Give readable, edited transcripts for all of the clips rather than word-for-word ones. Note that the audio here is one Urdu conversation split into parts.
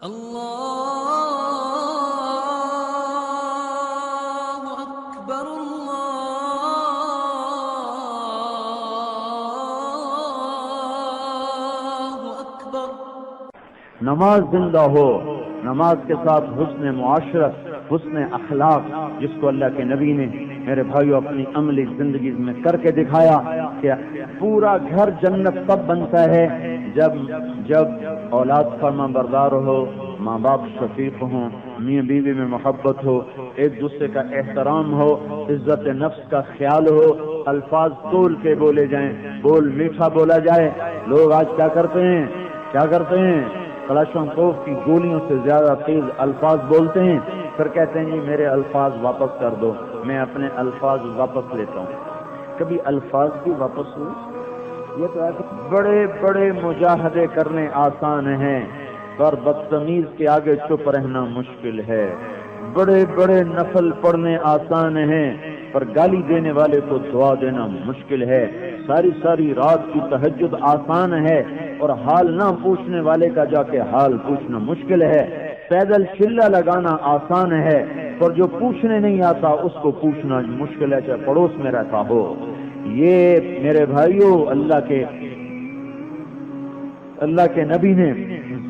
اللہ اکبر اللہ اکبر۔ نماز زندہ ہو، نماز کے ساتھ حسن معاشرت، حسن اخلاق، جس کو اللہ کے نبی نے میرے بھائیو اپنی عملی زندگی میں کر کے دکھایا کہ پورا گھر جنت تب بنتا ہے جب اولاد فرما بردار ہو، ماں باپ شفیق ہوں، میاں بیوی میں محبت ہو، ایک دوسرے کا احترام ہو، عزت نفس کا خیال ہو، الفاظ تول کے بولے جائیں، بول میٹھا بولا جائے۔ لوگ آج کیا کرتے ہیں کلاشنکوف کی گولیوں سے زیادہ تیز الفاظ بولتے ہیں، پھر کہتے ہیں جی میرے الفاظ واپس کر دو، میں اپنے الفاظ واپس لیتا ہوں۔ کبھی الفاظ بھی واپس ہوئے؟ یہ تو بڑے بڑے مجاہدے کرنے آسان ہیں، پر بدتمیز کے آگے چپ رہنا مشکل ہے۔ بڑے بڑے نفل پڑھنے آسان ہیں، پر گالی دینے والے کو دعا دینا مشکل ہے۔ ساری رات کی تہجد آسان ہے، اور حال نہ پوچھنے والے کا جا کے حال پوچھنا مشکل ہے۔ پیدل چلا لگانا آسان ہے، پر جو پوچھنے نہیں آتا اس کو پوچھنا مشکل ہے، چاہے پڑوس میں رہتا ہو۔ یہ میرے بھائیوں اللہ کے نبی نے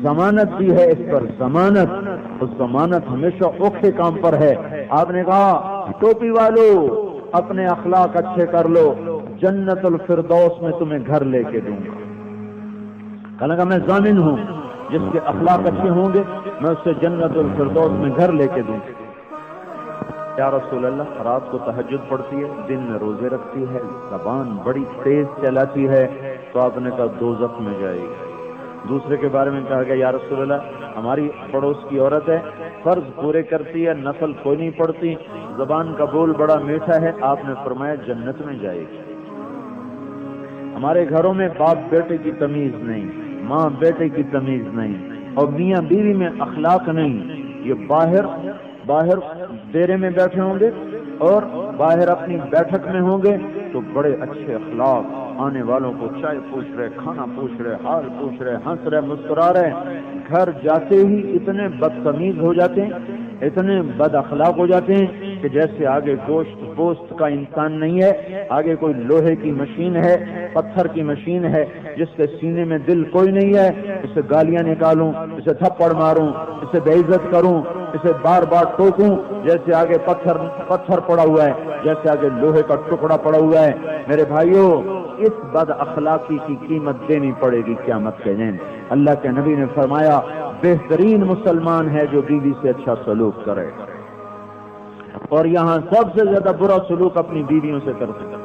ضمانت دی ہے اس پر، ضمانت، اور ضمانت ہمیشہ اوکھے کام پر ہے۔ آپ نے کہا ٹوپی والو اپنے اخلاق اچھے کر لو، جنت الفردوس میں تمہیں گھر لے کے دوں گا۔ کہا میں ضامن ہوں، جس کے اخلاق اچھے ہوں گے میں اسے جنت الفردوس میں گھر لے کے دوں گا۔ یا رسول اللہ، رات کو تہجد پڑھتی ہے، دن میں روزے رکھتی ہے، زبان بڑی تیز چلاتی ہے، تو آپ نے کہا دوزخ میں جائے گی۔ دوسرے کے بارے میں کہا گیا یا رسول اللہ، ہماری پڑوس کی عورت ہے، فرض پورے کرتی ہے، نفل کوئی نہیں پڑھتی، زبان کا بول بڑا میٹھا ہے، آپ نے فرمایا جنت میں جائے گی۔ ہمارے گھروں میں باپ بیٹے کی تمیز نہیں، ماں بیٹے کی تمیز نہیں، اور میاں بیوی میں اخلاق نہیں، یہ باہر ڈیرے میں بیٹھے ہوں گے اور باہر اپنی بیٹھک میں ہوں گے تو بڑے اچھے اخلاق، آنے والوں کو چائے پوچھ رہے، کھانا پوچھ رہے، حال پوچھ رہے، ہنس رہے، مسکرا رہے، گھر جاتے ہی اتنے بدتمیز ہو جاتے ہیں، اتنے بد اخلاق ہو جاتے ہیں کہ جیسے آگے گوشت پوست کا انسان نہیں ہے، آگے کوئی لوہے کی مشین ہے، پتھر کی مشین ہے، جس کے سینے میں دل کوئی نہیں ہے، اسے گالیاں نکالوں، اسے تھپڑ ماروں، اسے بے عزت کروں، اسے بار بار ٹوکوں، جیسے آگے پتھر پڑا ہوا ہے، جیسے آگے لوہے کا ٹکڑا پڑا ہوا ہے۔ میرے بھائیوں، اس بد اخلاقی کی قیمت دینی پڑے گی قیامت کے دن۔ اللہ کے نبی نے فرمایا بہترین مسلمان ہے جو بیوی سے اچھا سلوک کرے، اور یہاں سب سے زیادہ برا سلوک اپنی بیویوں سے کرتے ہیں۔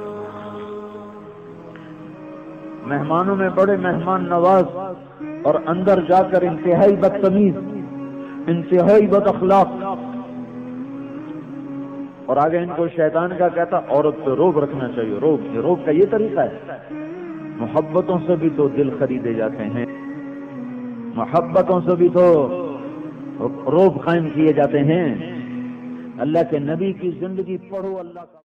مہمانوں میں بڑے مہمان نواز، اور اندر جا کر انتہائی بدتمیز، انتہائی بد اخلاق، اور آگے ان کو شیطان کا کہتا عورت پہ روب رکھنا چاہیے۔ روب کا یہ طریقہ ہے؟ محبتوں سے بھی تو دل خریدے جاتے ہیں، محبتوں سے بھی تو روب قائم کیے جاتے ہیں۔ اللہ کے نبی کی زندگی پڑھو، اللہ کا